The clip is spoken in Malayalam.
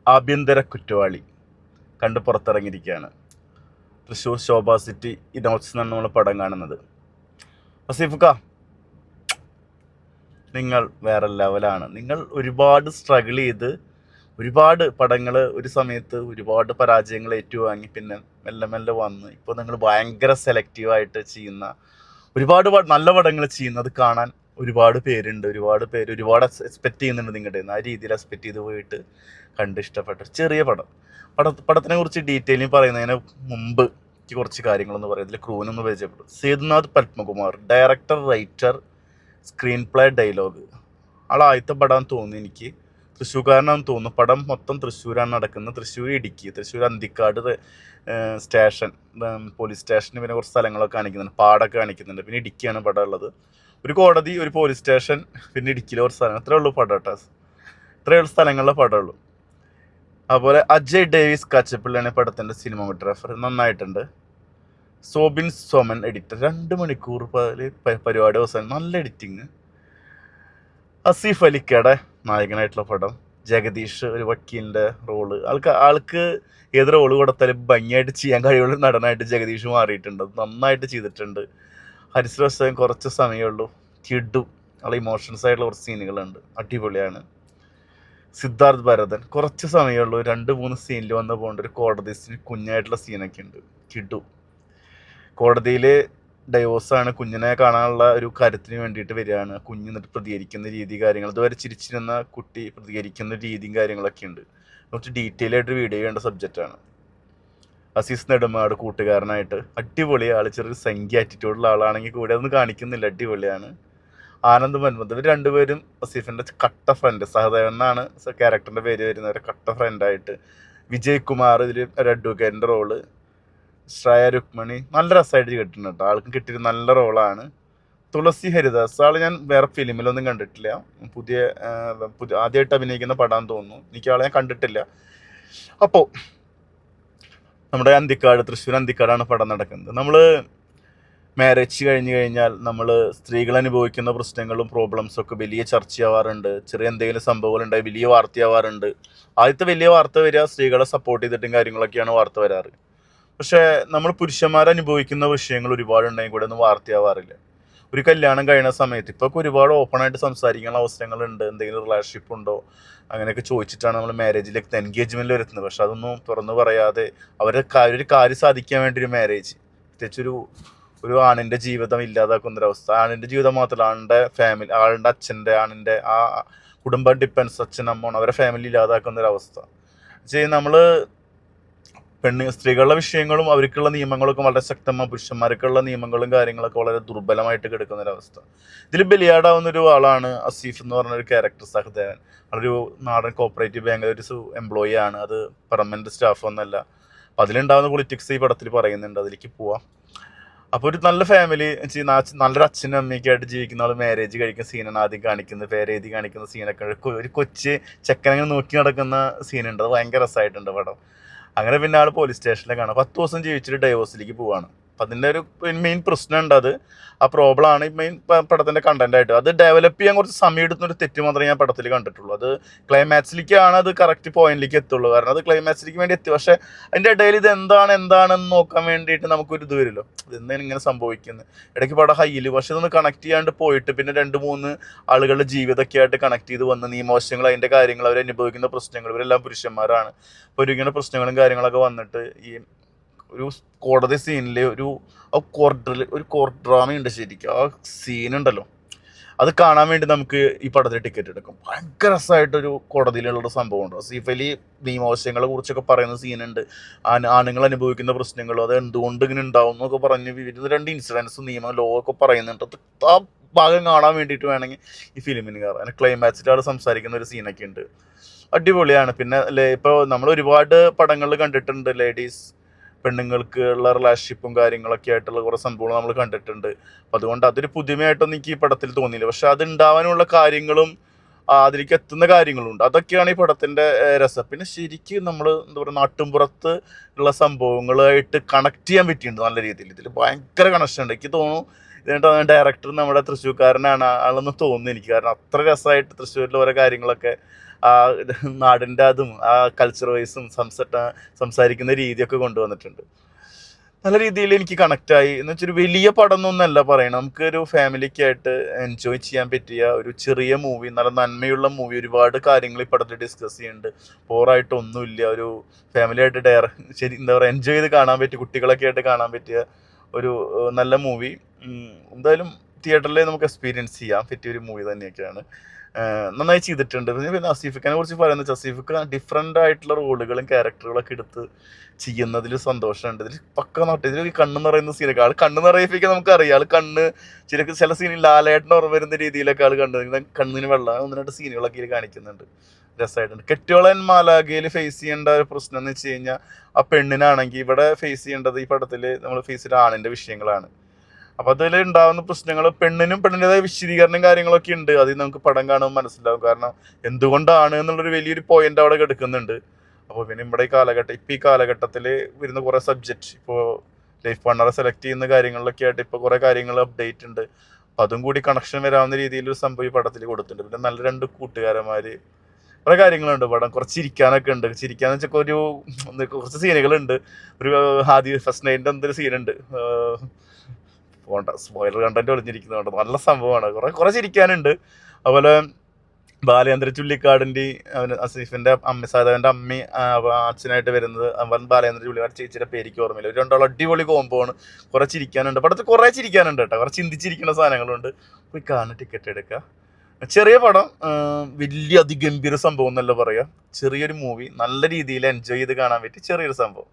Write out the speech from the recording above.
ആഭ്യന്തര കുറ്റവാളി കണ്ട് പുറത്തിറങ്ങിയിരിക്കുകയാണ്. തൃശ്ശൂർ ശോഭ സിറ്റി ഇനോക്സ് എന്നാണ് നമ്മൾ പടം കാണുന്നത്. വസീഫുക്ക, നിങ്ങൾ വേറെ ലെവലാണ്. നിങ്ങൾ ഒരുപാട് സ്ട്രഗിൾ ചെയ്ത് ഒരുപാട് പടങ്ങൾ ഒരു സമയത്ത് ഒരുപാട് പരാജയങ്ങൾ ഏറ്റുവാങ്ങി പിന്നെ മെല്ലെ മെല്ലെ വന്ന് ഇപ്പോൾ നിങ്ങൾ ഭയങ്കര സെലക്റ്റീവായിട്ട് ചെയ്യുന്ന ഒരുപാട് നല്ല പടങ്ങൾ ചെയ്യുന്നത് കാണാൻ ഒരുപാട് പേരുണ്ട്. ഒരുപാട് എക്സ്പെക്റ്റ് ചെയ്യുന്നുണ്ട് നിങ്ങളുടെ. ആ രീതിയിൽ എക്സ്പെക്റ്റ് ചെയ്ത് പോയിട്ട് കണ്ട് ഇഷ്ടപ്പെട്ട ചെറിയ പടത്തിനെ കുറിച്ച് ഡീറ്റെയിലിംഗ് പറയുന്നതിന് മുമ്പ് എനിക്ക് കുറച്ച് കാര്യങ്ങളൊന്ന് പറയാം. ഇതിൽ ക്രൂവിനൊന്ന് പരിചയപ്പെടും. Sethunath Padmakumar, director, writer, screenplay, dialogue. ആദ്യത്തെ പടം തോന്നി എനിക്ക്. തൃശ്ശൂർക്കാരനാണെന്ന് തോന്നുന്നു. പടം മൊത്തം തൃശ്ശൂരാണ് നടക്കുന്നത്. തൃശ്ശൂർ, ഇടുക്കി, തൃശ്ശൂർ അന്തിക്കാട് സ്റ്റേഷൻ, പോലീസ് സ്റ്റേഷന് പിന്നെ കുറച്ച് സ്ഥലങ്ങളൊക്കെ കാണിക്കുന്നുണ്ട്, പാടൊക്കെ കാണിക്കുന്നുണ്ട്. പിന്നെ ഇടുക്കിയാണ് പടം ഉള്ളത്. ഒരു കോടതി, ഒരു പോലീസ് സ്റ്റേഷൻ, പിന്നെ ഇടുക്കിയിലെ കുറച്ച് സ്ഥലങ്ങൾ. ഇത്രയേ ഉള്ളൂ പടം കേട്ടോ. ഇത്രയുള്ള സ്ഥലങ്ങളിലെ പടമുള്ളൂ. അതുപോലെ അജയ് ഡേവിസ് കാച്ചപ്പിള്ളിയാണ് പടത്തിൻ്റെ സിനിമാറ്റോഗ്രാഫർ. നന്നായിട്ടുണ്ട്. സോബിൻ സോമൻ എഡിറ്റർ. 2 മണിക്കൂർ പരിപാടി അവസാനം. നല്ല എഡിറ്റിങ്. അസീഫ് അലിക്കയുടെ നായകനായിട്ടുള്ള പടം. ജഗദീഷ് ഒരു വക്കീലിൻ്റെ റോള്. ആൾക്ക് ഏത് റോള് കൊടുത്താലും ഭംഗിയായിട്ട് ചെയ്യാൻ കഴിവുള്ള നടനായിട്ട് ജഗദീഷ് മാറിയിട്ടുണ്ട്. നന്നായിട്ട് ചെയ്തിട്ടുണ്ട്. ഹരിശ്രവസ്ഥയും കുറച്ച് സമയമുള്ളൂ. കിഡും ആളെ ഇമോഷൻസ് ആയിട്ടുള്ള കുറച്ച് സീനുകളുണ്ട്, അടിപൊളിയാണ്. സിദ്ധാർത്ഥ് ഭരതൻ കുറച്ച് സമയമുള്ളൂ. 2-3 സീനിൽ വന്ന് പോകേണ്ട ഒരു കോടതി സീൻ, കുഞ്ഞായിട്ടുള്ള സീനൊക്കെ ഉണ്ട്. കിഡു. കോടതിയിൽ ഡൈവോഴ്സാണ്, കുഞ്ഞിനെ കാണാനുള്ള ഒരു കാര്യത്തിന് വേണ്ടിയിട്ട് വരികയാണ്. കുഞ്ഞ് എന്നിട്ട് പ്രതികരിക്കുന്ന രീതി, കാര്യങ്ങൾ. ഇതുവരെ ചിരിച്ചിരുന്ന കുട്ടി പ്രതികരിക്കുന്ന രീതിയും കാര്യങ്ങളൊക്കെ ഉണ്ട്. കുറച്ച് ഡീറ്റെയിൽ ആയിട്ട് വീഡിയോ ചെയ്യേണ്ട സബ്ജക്റ്റാണ്. അസീസ് നെടുമാട് കൂട്ടുകാരനായിട്ട് അടിപൊളി ആൾ. ചെറിയൊരു സംഖ്യ ആറ്റിറ്റ്യൂഡുള്ള ആളാണെങ്കിൽ കൂടെ അതൊന്നും കാണിക്കുന്നില്ല, അടിപൊളിയാണ്. ആനന്ദ് മന്മത്. ഇവർ രണ്ടുപേരും വസീഫിൻ്റെ കട്ട ഫ്രണ്ട്. സഹദേവൻ എന്നാണ് ക്യാരക്ടറിൻ്റെ പേര് വരുന്നത്. ഒരു കട്ട ഫ്രണ്ടായിട്ട്. വിജയ് കുമാർ ഇതിൽ ഒരു അഡ്വക്കേറ്റിൻ്റെ റോള്. ശ്രേയ രുക്മണി നല്ല രസമായിട്ട് കിട്ടുന്നുണ്ട് കേട്ടോ. ആൾക്കും കിട്ടിയൊരു നല്ല റോളാണ്. തുളസി ഹരിദാസ്, ആൾ ഞാൻ വേറെ ഫിലിമിലൊന്നും കണ്ടിട്ടില്ല. പുതിയ ആദ്യമായിട്ട് അഭിനയിക്കുന്ന പടാന്ന് തോന്നുന്നു. എനിക്ക് ആളെ ഞാൻ കണ്ടിട്ടില്ല. അപ്പോൾ നമ്മുടെ അന്തിക്കാട്, തൃശ്ശൂർ അന്തിക്കാടാണ് പടം നടക്കുന്നത്. നമ്മൾ മാരേജ് കഴിഞ്ഞ് കഴിഞ്ഞാൽ നമ്മൾ സ്ത്രീകൾ അനുഭവിക്കുന്ന പ്രശ്നങ്ങളും പ്രോബ്ലംസും ഒക്കെ വലിയ ചർച്ചയാവാറുണ്ട്. ചെറിയ എന്തെങ്കിലും സംഭവങ്ങളുണ്ടായി വലിയ വാർത്തയാവാറുണ്ട്. ആദ്യത്തെ വലിയ വാർത്ത വരിക സ്ത്രീകളെ സപ്പോർട്ട് ചെയ്തിട്ടും കാര്യങ്ങളൊക്കെയാണ് വാർത്ത വരാറ്. പക്ഷേ നമ്മൾ പുരുഷന്മാർ അനുഭവിക്കുന്ന വിഷയങ്ങൾ ഒരുപാടുണ്ടെങ്കിൽ കൂടെ ഒന്നും വാർത്തയാവാറില്ല. ഒരു കല്യാണം കഴിയുന്ന സമയത്ത് ഇപ്പോൾ ഒരുപാട് ഓപ്പണായിട്ട് സംസാരിക്കാനുള്ള അവസരങ്ങളുണ്ട്. എന്തെങ്കിലും റിലേഷൻഷിപ്പ് ഉണ്ടോ അങ്ങനെയൊക്കെ ചോദിച്ചിട്ടാണ് നമ്മൾ മാരേജിലേക്ക് എൻഗേജ്മെൻറ്റിൽ വരുന്നത്. പക്ഷെ അതൊന്നും തുറന്നു പറയാതെ ഒരു കാര്യം സാധിക്കാൻ വേണ്ടി ഒരു മാരേജ്, പ്രത്യേകിച്ചൊരു ആണിൻ്റെ ജീവിതം ഇല്ലാതാക്കുന്നൊരവസ്ഥ. ആണിൻ്റെ ജീവിതം മാത്രമല്ല, ആളുടെ ഫാമിലി, ആളുടെ അച്ഛൻ്റെ, ആണിൻ്റെ ആ കുടുംബം ഡിപ്പെൻസ്, അച്ഛൻ, അമ്മ, അവരെ ഫാമിലി ഇല്ലാതാക്കുന്നൊരവസ്ഥ. നമ്മൾ സ്ത്രീകളുടെ വിഷയങ്ങളും അവർക്കുള്ള നിയമങ്ങളൊക്കെ വളരെ ശക്തമാണ്. പുരുഷന്മാർക്കുള്ള നിയമങ്ങളും കാര്യങ്ങളൊക്കെ വളരെ ദുർബലമായിട്ട് കിടക്കുന്നൊരവസ്ഥ. ഇതിൽ ബലിയാടാവുന്ന ഒരു ആളാണ് അസീഫ് എന്ന് പറഞ്ഞൊരു ക്യാരക്ടർ. സഹദേവൻ ഒരു നാടൻ കോപ്പറേറ്റീവ് ബാങ്കിലെ ഒരു എംപ്ലോയി ആണ്. അത് പെർമനൻറ്റ് സ്റ്റാഫ് ഒന്നല്ല. അപ്പം അതിലുണ്ടാകുന്ന പൊളിറ്റിക്സ് ഈ പടത്തിൽ പറയുന്നുണ്ട്. അതിലേക്ക് പോവാം. അപ്പോൾ ഒരു നല്ല ഫാമിലി, നല്ലൊരു അച്ഛനും അമ്മയൊക്കെ ആയിട്ട് ജീവിക്കുന്ന ആൾ മാരേജ് കഴിക്കുന്ന സീനാണ് ആദ്യം കാണിക്കുന്നത്. പേരെഴുതി കാണിക്കുന്ന സീനൊക്കെ, ഒരു കൊച്ച് ചെക്കനങ്ങനെ നോക്കി നടക്കുന്ന സീനുണ്ട്. അത് ഭയങ്കര രസമായിട്ടുണ്ട് പടം. അങ്ങനെ പിന്നെ ആൾ പോലീസ് സ്റ്റേഷനിലേക്കാണ്. 10 ദിവസം ജീവിച്ചിട്ട് ഡൈവോഴ്സിലേക്ക് പോവാണ്. അപ്പം അതിൻ്റെ ഒരു മെയിൻ പ്രശ്നമുണ്ട്. ആ പ്രോബ്ലമാണ് മെയിൻ പടത്തിൻ്റെ കണ്ടൻറ്റായിട്ട്. അത് ഡെവലപ്പ് ചെയ്യാൻ കുറച്ച് സമയം എടുത്തൊരു തെറ്റ് മാത്രമേ ഞാൻ പടത്തിൽ കണ്ടിട്ടുള്ളൂ. അത് ക്ലൈമാക്സിലേക്കാണ് അത് കറക്റ്റ് പോയിന്റിലേക്ക് എത്തുള്ളൂ. കാരണം അത് ക്ലൈമാക്സിലേക്ക് വേണ്ടി എത്തി. പക്ഷേ അതിൻ്റെ ഇടയിൽ ഇത് എന്താണെന്ന് നോക്കാൻ വേണ്ടിയിട്ട് നമുക്കൊരു ഇത് വരുമല്ലോ, ഇതെന്താണ് ഇങ്ങനെ സംഭവിക്കുന്നത്. ഇടയ്ക്ക് പടം ഹൈയിൽ, പക്ഷെ ഇതൊന്ന് കണക്ട് ചെയ്യാണ്ട് പോയിട്ട് പിന്നെ 2-3 ആളുകളുടെ ജീവിതമൊക്കെ ആയിട്ട് കണക്ട് ചെയ്ത് വന്ന് നിയമവശങ്ങൾ, അതിൻ്റെ കാര്യങ്ങൾ, അവരനുഭവിക്കുന്ന പ്രശ്നങ്ങൾ, ഇവരെല്ലാം പുരുഷന്മാരാണ്. അപ്പോൾ ഇങ്ങനെ പ്രശ്നങ്ങളും കാര്യങ്ങളൊക്കെ വന്നിട്ട് ഈ ഒരു കോടതി സീനിൽ ഒരു കോർട്ട് ഡ്രാമയുണ്ട് ശരിക്കും. ആ സീനുണ്ടല്ലോ, അത് കാണാൻ വേണ്ടി നമുക്ക് ഈ പടത്തിൽ ടിക്കറ്റ് എടുക്കും. ഭയങ്കര രസമായിട്ടൊരു കോടതിയിലുള്ളൊരു സംഭവമുണ്ട്. സീഫ് അലി നിയമവശങ്ങളെ കുറിച്ചൊക്കെ പറയുന്ന സീനുണ്ട്. ആണുങ്ങൾ അനുഭവിക്കുന്ന പ്രശ്നങ്ങളും അത് എന്തുകൊണ്ട് ഇങ്ങനെ ഉണ്ടാവും എന്നൊക്കെ പറഞ്ഞ് വിവിധ 2 ഇൻസിഡൻസും നിയമം ലോ ഒക്കെ പറയുന്നുണ്ട്. ആ ഭാഗം കാണാൻ വേണ്ടിയിട്ട് വേണമെങ്കിൽ ഈ ഫിലിമിന് കയറാം. അതിന് ക്ലൈമാക്സിൽ ആൾ സംസാരിക്കുന്ന ഒരു സീനൊക്കെ ഉണ്ട്, അടിപൊളിയാണ്. പിന്നെ ഇപ്പോൾ നമ്മൾ ഒരുപാട് പടങ്ങളിൽ കണ്ടിട്ടുണ്ട് ലേഡീസ്, പെണ്ണുങ്ങൾക്ക് ഉള്ള റിലേഷൻഷിപ്പും കാര്യങ്ങളൊക്കെ ആയിട്ടുള്ള കുറേ സംഭവങ്ങൾ നമ്മൾ കണ്ടിട്ടുണ്ട്. അപ്പം അതുകൊണ്ട് അതൊരു പുതുമയായിട്ടൊന്നും എനിക്ക് ഈ പടത്തിൽ തോന്നിയില്ല. പക്ഷെ അത് ഉണ്ടാവാനുള്ള കാര്യങ്ങളും അതിലേക്ക് എത്തുന്ന കാര്യങ്ങളുണ്ട്. അതൊക്കെയാണ് ഈ പടത്തിൻ്റെ രസം. പിന്നെ ശരിക്കും നമ്മൾ എന്താ പറയുക, നാട്ടുമ്പുറത്ത് ഉള്ള സംഭവങ്ങളായിട്ട് കണക്ട് ചെയ്യാൻ പറ്റിയിട്ടുണ്ട് നല്ല രീതിയിൽ. ഇതിൽ ഭയങ്കര കണക്ഷൻ ഉണ്ട്. എനിക്ക് തോന്നുന്നു ഇതിനായിട്ട് ഡയറക്ടർ നമ്മുടെ തൃശ്ശൂർക്കാരനാണ് ആളെന്ന് തോന്നുന്നു എനിക്ക്. കാരണം അത്ര രസമായിട്ട് തൃശ്ശൂരിലെ ഓരോ കാര്യങ്ങളൊക്കെ ആ നാടിൻ്റെ അതും ആ കൾച്ചർ വൈസും സംസാരിക്കുന്ന രീതിയൊക്കെ കൊണ്ടുവന്നിട്ടുണ്ട്. നല്ല രീതിയിൽ എനിക്ക് കണക്റ്റായി എന്ന് വെച്ചൊരു വലിയ പടം എന്നൊന്നല്ല പറയണം. നമുക്കൊരു ഫാമിലിക്കായിട്ട് എൻജോയ് ചെയ്യാൻ പറ്റിയ ഒരു ചെറിയ മൂവി, നല്ല നന്മയുള്ള മൂവി. ഒരുപാട് കാര്യങ്ങൾ ഈ പടത്തിൽ ഡിസ്കസ് ചെയ്യുന്നുണ്ട്. ബോറായിട്ടൊന്നുമില്ല. ഒരു ഫാമിലിയായിട്ട് ശരി എന്താ പറയുക, എൻജോയ് ചെയ്ത് കാണാൻ പറ്റിയ, കുട്ടികളൊക്കെ ആയിട്ട് കാണാൻ പറ്റിയ ഒരു നല്ല മൂവി. എന്തായാലും തിയേറ്ററിൽ നമുക്ക് എക്സ്പീരിയൻസ് ചെയ്യാൻ പറ്റിയ ഒരു മൂവി തന്നെയൊക്കെയാണ്. നന്നായി ചെയ്തിട്ടുണ്ട്. പിന്നെ അസീഫ് ഖാനെ കുറിച്ച് പറയുന്നത് വെച്ചാൽ അസീഫ് ഖാൻ ഡിഫറെൻ്റ് ആയിട്ടുള്ള റോളുകളും ക്യാരക്ടറുകളൊക്കെ എടുത്ത് ചെയ്യുന്നതിൽ സന്തോഷമുണ്ട്. ഇതിൽ പക്ക നാട്ടിൽ ഇതിൽ കണ്ണ് നിറയുന്ന സീനൊക്കെ, ആൾ കണ്ണ് നിറയിപ്പിക്കാൻ നമുക്കറിയാം. ആൾ കണ്ണ് ചില സീനിൽ ലാലേട്ടന് ഓർമ്മ വരുന്ന രീതിയിലൊക്കെ ആൾ കണ്ണിന് വെള്ളം ഒന്ന് രണ്ട് സീനുകളൊക്കെ ഇതിൽ കാണിക്കുന്നുണ്ട്. രസമായിട്ടുണ്ട്. കെട്ടിയോളൻ മാലാഖയിൽ ഫേസ് ചെയ്യേണ്ട ഒരു പ്രശ്നം എന്ന് വെച്ച് കഴിഞ്ഞാൽ ആ പെണ്ണിനാണെങ്കിൽ ഇവിടെ ഫേസ് ചെയ്യേണ്ടത് ഈ പടത്തിൽ നമ്മൾ ഫേസ് ചെയ്ത ആണിൻ്റെ വിഷയങ്ങളാണ്. അപ്പം അതിൽ ഉണ്ടാകുന്ന പ്രശ്നങ്ങൾ പെണ്ണിൻ്റെതായ വിശദീകരണം കാര്യങ്ങളൊക്കെ ഉണ്ട്. അതിൽ നമുക്ക് പടം കാണുമ്പോൾ മനസ്സിലാവും. കാരണം എന്തുകൊണ്ടാണ് എന്നുള്ളൊരു വലിയൊരു പോയിന്റ് അവിടെ എടുക്കുന്നുണ്ട്. അപ്പോൾ പിന്നെ നമ്മുടെ ഈ കാലഘട്ടത്തിൽ വരുന്ന കുറേ സബ്ജക്റ്റ്, ഇപ്പോൾ ലൈഫ് പാർട്ണറെ സെലക്ട് ചെയ്യുന്ന കാര്യങ്ങളിലൊക്കെ ആയിട്ട് ഇപ്പോൾ കുറേ കാര്യങ്ങൾ അപ്ഡേറ്റ് ഉണ്ട്. അപ്പം അതും കൂടി കണക്ഷൻ വരാവുന്ന രീതിയിലൊരു സംഭവം ഈ പടത്തിൽ കൊടുത്തിട്ടുണ്ട്. പിന്നെ നല്ല രണ്ട് കൂട്ടുകാരന്മാർ, കുറേ കാര്യങ്ങളുണ്ട്. പടം കുറച്ച് ചിരിക്കാനൊക്കെ ഉണ്ട്. ചിരിക്കാന്ന് വെച്ചാൽ കുറച്ച് സീനുകളുണ്ട്. ഒരു ആദ്യം ഫസ്റ്റ് നൈറ്റിൻ്റെ എന്തൊരു സീനുണ്ട്, പോണ്ട സ്പോയിലർ കണ്ടന്റ് ഒളിഞ്ഞിരിക്കുന്നുണ്ട്. നല്ല സംഭവമാണ്. കുറെ ചിരിക്കാനുണ്ട്. അതുപോലെ ബാലേന്ദ്ര ചുള്ളിക്കാടിൻ്റെ അസീഫിന്റെ സാധാവിന്റെ അമ്മി അച്ഛനായിട്ട് വരുന്നത് ബാലേന്ദ്ര ചുള്ളിക്കാട് ചേച്ചിയുടെ പേരിക്ക് ഓർമ്മയില്ല. ഒരു രണ്ടോളം അടിപൊളി കോംബോ ആണ്. കുറെ ചിരിക്കാനുണ്ട് പടത്തിൽ, കുറെ ചിരിക്കാനുണ്ട് കേട്ടോ. കുറെ ചിന്തിച്ചിരിക്കുന്ന സാധനങ്ങളുണ്ട്. പോയി കാണുക, ടിക്കറ്റ് എടുക്കുക. ചെറിയ പടം, വലിയ അതിഗംഭീര സംഭവം എന്നല്ല പറയാ. ചെറിയൊരു മൂവി, നല്ല രീതിയിൽ എൻജോയ് ചെയ്ത് കാണാൻ പറ്റി ചെറിയൊരു സംഭവം.